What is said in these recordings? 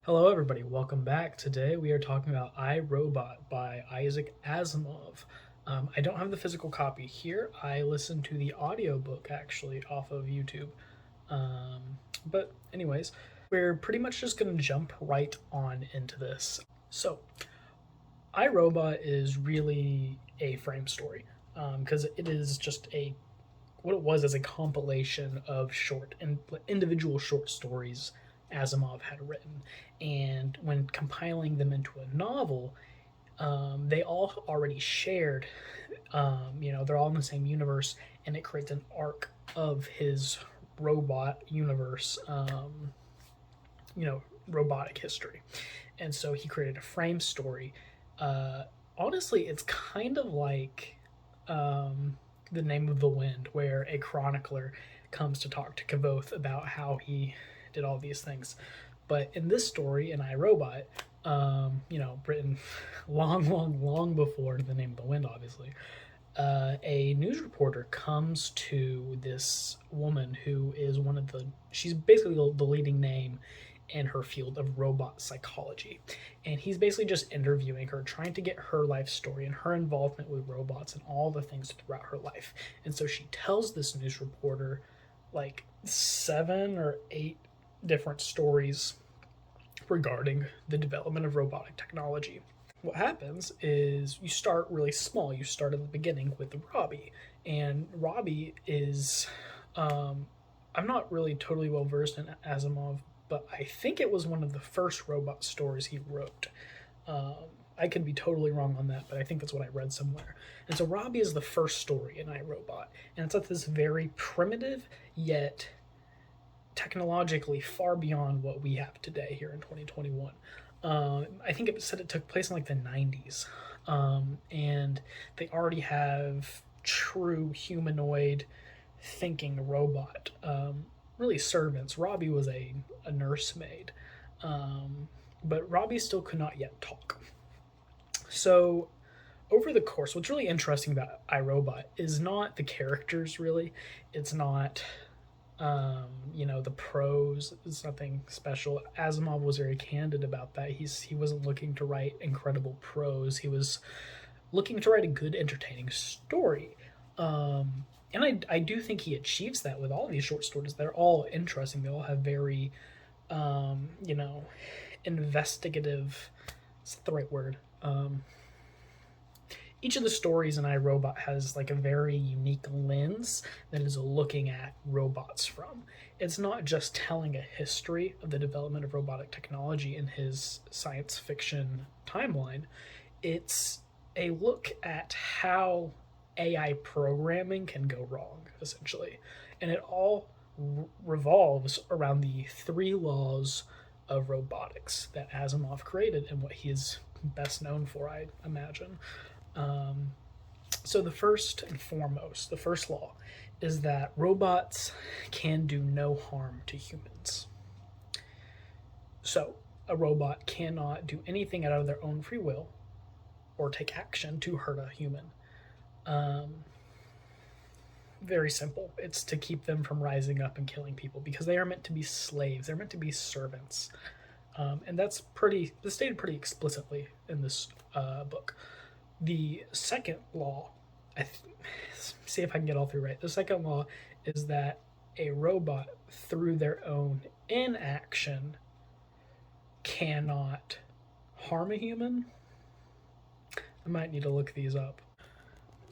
Hello, everybody. Welcome back. Today we are talking about I, Robot by Isaac Asimov. I don't have the physical copy here. I listened to the audiobook actually off of YouTube. Um, anyways, we're pretty much just going to jump right on into this. So, I, Robot is really a frame story because it is just what it was as a compilation of individual short stories Asimov had written, and when compiling them into a novel, they all already shared. They're all in the same universe, and it creates an arc of his robot universe. Robotic history, and so he created a frame story. Honestly, it's kind of like the Name of the Wind, where a chronicler comes to talk to Kavoth about how he did all these things. But in this story, in I, Robot, written long before The Name of the Wind, obviously, a news reporter comes to this woman who is she's basically the leading name in her field of robot psychology. And he's basically just interviewing her, trying to get her life story and her involvement with robots and all the things throughout her life. And so she tells this news reporter like 7 or 8 different stories regarding the development of robotic technology. What happens is you start really small. You start at the beginning with Robbie, and Robbie is I'm not really totally well versed in Asimov, but I think it was one of the first robot stories he wrote. I could be totally wrong on that, but I think that's what I read somewhere. And so Robbie is the first story in I, Robot, and it's at this very primitive yet technologically far beyond what we have today here in 2021. I think it said it took place in like the 90s, and they already have true humanoid thinking robot, really servants. Robbie was a nursemaid, but Robbie still could not yet talk. So over the course, what's really interesting about iRobot is not the characters, really. It's not the prose. It's nothing special. Asimov was very candid about that. He wasn't looking to write incredible prose. He was looking to write a good, entertaining story. And I do think he achieves that with all these short stories. They're all interesting. They all have very, investigative. Is that the right word? Each of the stories in iRobot has like a very unique lens that is looking at robots from. It's not just telling a history of the development of robotic technology in his science fiction timeline. It's a look at how AI programming can go wrong, essentially. And it all revolves around the 3 laws of robotics that Asimov created and what he is best known for, I imagine. So the first and foremost, the first law is that robots can do no harm to humans. So a robot cannot do anything out of their own free will or take action to hurt a human. Very simple. It's to keep them from rising up and killing people, because they are meant to be slaves. They're meant to be servants. And that's stated pretty explicitly in this book. The second law, see if I can get all three right. The second law is that a robot, through their own inaction, cannot harm a human. I might need to look these up.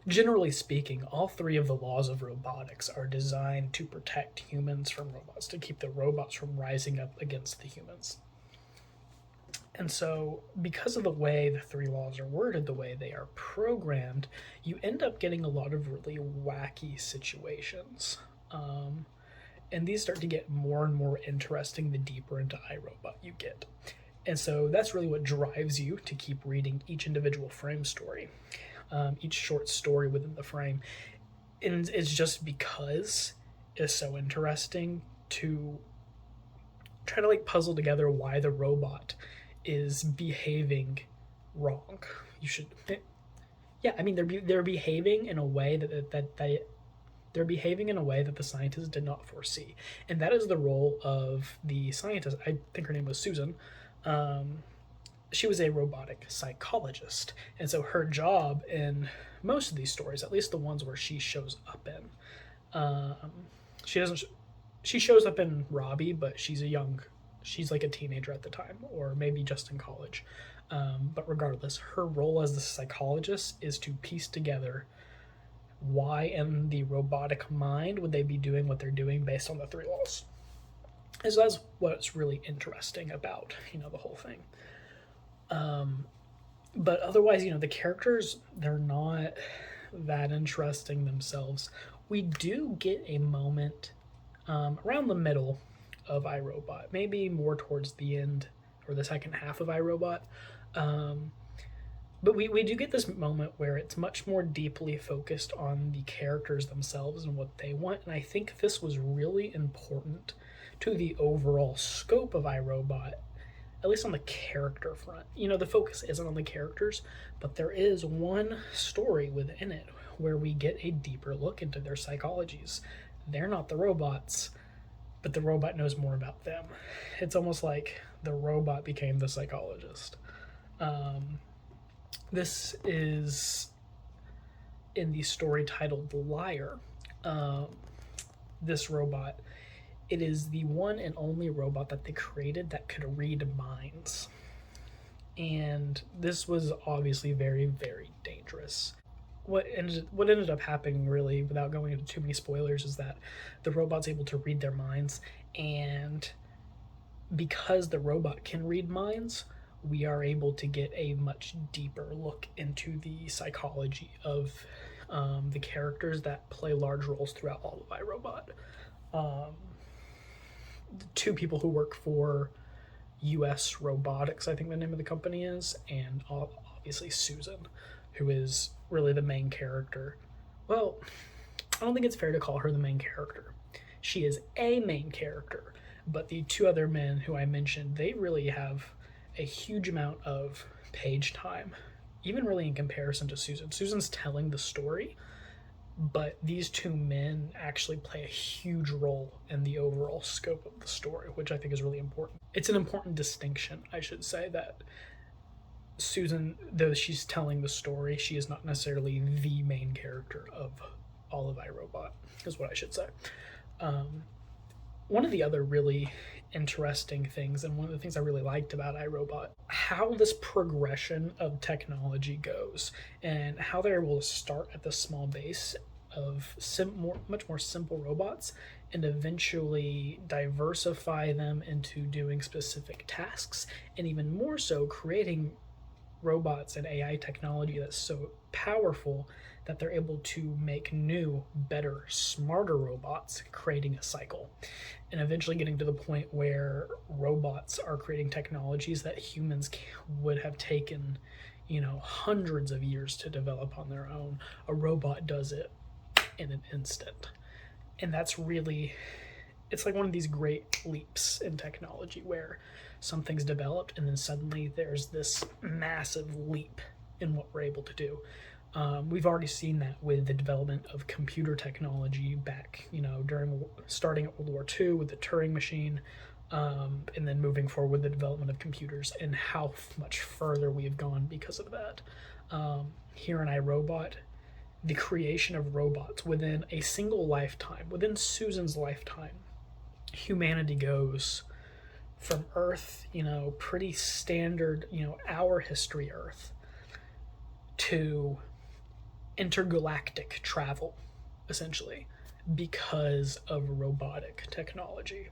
Generally speaking, all 3 of the laws of robotics are designed to protect humans from robots, to keep the robots from rising up against the humans. And so, because of the way the 3 laws are worded, the way they are programmed, you end up getting a lot of really wacky situations. And these start to get more and more interesting the deeper into iRobot you get. And so that's really what drives you to keep reading each individual frame story, each short story within the frame. And it's just because it's so interesting to try to puzzle together why the robot is behaving wrong. They're behaving in a way they're behaving in a way that the scientists did not foresee, and that is the role of the scientist. I think her name was Susan, She was a robotic psychologist, and so her job in most of these stories, at least the ones where she shows up in, she doesn't. She shows up in Robbie, but she's like a teenager at the time, or maybe just in college. But regardless, her role as the psychologist is to piece together why in the robotic mind would they be doing what they're doing based on the three laws. And so that's what's really interesting about, the whole thing. But otherwise, the characters, they're not that interesting themselves. We do get a moment around the middle of iRobot, maybe more towards the end or the second half of iRobot. But we do get this moment where it's much more deeply focused on the characters themselves and what they want. And I think this was really important to the overall scope of iRobot, at least on the character front. The focus isn't on the characters, but there is one story within it where we get a deeper look into their psychologies. They're not the robots, but the robot knows more about them. It's almost like the robot became the psychologist. This is in the story titled The Liar. This robot, it is the one and only robot that they created that could read minds. And this was obviously very, very dangerous. What ended up happening, really, without going into too many spoilers, is that the robot's able to read their minds, and because the robot can read minds, we are able to get a much deeper look into the psychology of the characters that play large roles throughout all of iRobot. The two people who work for US Robotics, I think the name of the company is, and obviously Susan, who is really the main character. Well, I don't think it's fair to call her the main character. She is a main character, but the two other men who I mentioned, they really have a huge amount of page time, even really in comparison to Susan. Susan's telling the story, but these two men actually play a huge role in the overall scope of the story, which I think is really important. It's an important distinction, I should say, that Susan, though she's telling the story, she is not necessarily the main character of all of iRobot, is what I should say. One of the other really interesting things, and one of the things I really liked about iRobot, how this progression of technology goes, and how they're able to start at the small base of much more simple robots and eventually diversify them into doing specific tasks, and even more so creating robots and AI technology that's so powerful that they're able to make new, better, smarter robots, creating a cycle, and eventually getting to the point where robots are creating technologies that humans would have taken, hundreds of years to develop on their own. A robot does it in an instant. And that's really, it's like one of these great leaps in technology where something's developed and then suddenly there's this massive leap in what we're able to do. We've already seen that with the development of computer technology back, starting at World War II with the Turing machine, and then moving forward with the development of computers, and how much further we have gone because of that. Here in iRobot, the creation of robots within a single lifetime, within Susan's lifetime, humanity goes from Earth, pretty standard, our history Earth, to intergalactic travel, essentially, because of robotic technology.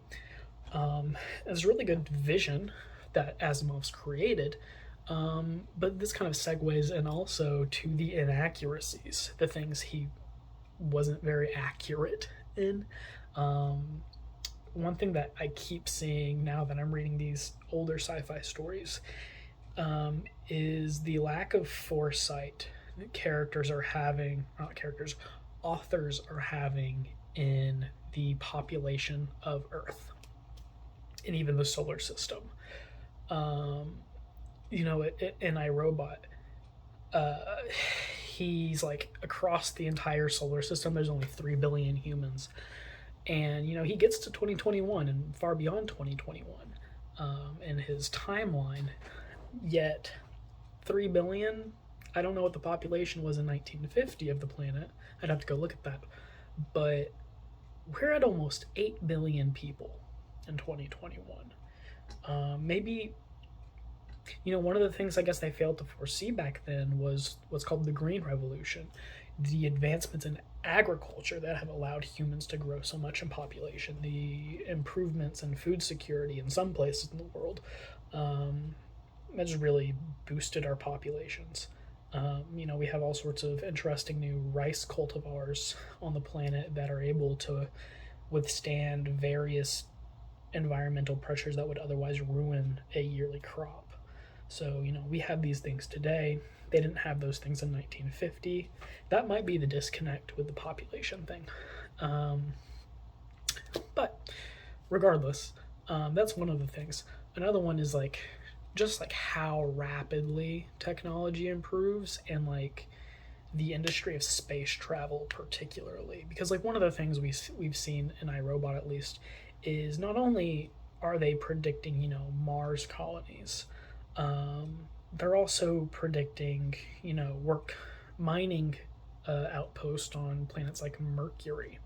It's a really good vision that Asimov's created, but this kind of segues in also to the inaccuracies, the things he wasn't very accurate in. One thing that I keep seeing now that I'm reading these older sci-fi stories is the lack of foresight authors are having in the population of Earth and even the solar system. In iRobot, he's like across the entire solar system, there's only 3 billion humans. And, he gets to 2021 and far beyond 2021. in his timeline, yet 3 billion, I don't know what the population was in 1950 of the planet. I'd have to go look at that. But we're at almost 8 billion people in 2021. Maybe, one of the things I guess they failed to foresee back then was what's called the Green Revolution, the advancements in agriculture that have allowed humans to grow so much in population, the improvements in food security in some places in the world, that's really boosted our populations. We have all sorts of interesting new rice cultivars on the planet that are able to withstand various environmental pressures that would otherwise ruin a yearly crop. So, we have these things today. They didn't have those things in 1950. That might be the disconnect with the population thing. But regardless, that's one of the things. Another one is just how rapidly technology improves, and the industry of space travel particularly, because one of the things we've seen in iRobot, at least, is not only are they predicting Mars colonies, they're also predicting work mining outpost on planets like Mercury,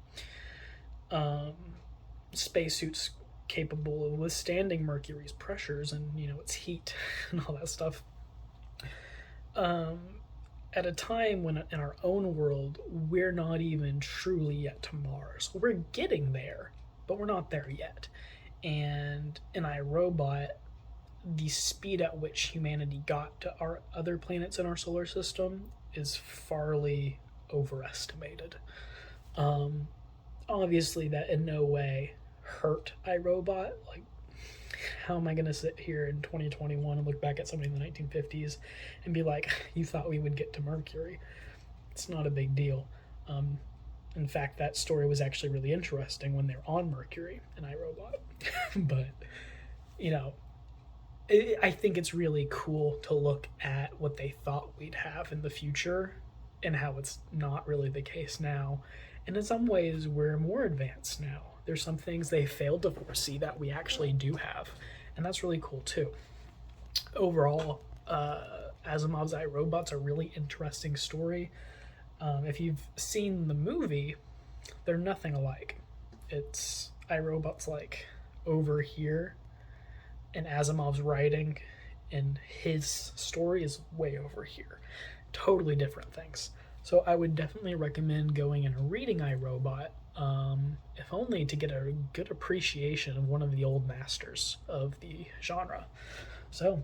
spacesuits capable of withstanding Mercury's pressures and its heat and all that stuff, at a time when in our own world we're not even truly yet to Mars. We're getting there, but we're not there yet. And in iRobot, the speed at which humanity got to our other planets in our solar system is farly overestimated. Obviously that in no way hurt iRobot. How am I going to sit here in 2021 and look back at somebody in the 1950s and be like, you thought we would get to Mercury? It's not a big deal. In fact, that story was actually really interesting when they're on Mercury in iRobot. But, I think it's really cool to look at what they thought we'd have in the future and how it's not really the case now. And in some ways, we're more advanced now. There's some things they failed to foresee that we actually do have, and that's really cool too. Overall, Asimov's iRobot's a really interesting story. If you've seen the movie, they're nothing alike. It's iRobot's over here, and Asimov's writing and his story is way over here. Totally different things. So I would definitely recommend going and reading iRobot, if only to get a good appreciation of one of the old masters of the genre. So,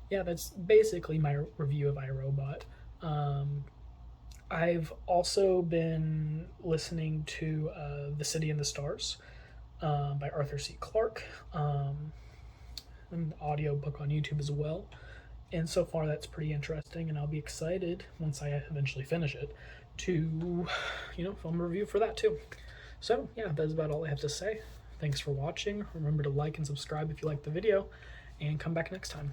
yeah, that's basically my review of iRobot. I've also been listening to The City and the Stars by Arthur C. Clarke, an audiobook on YouTube as well. And so far that's pretty interesting, and I'll be excited once I eventually finish it to, film a review for that too. So yeah, that's about all I have to say. Thanks for watching. Remember to like and subscribe if you liked the video, and come back next time.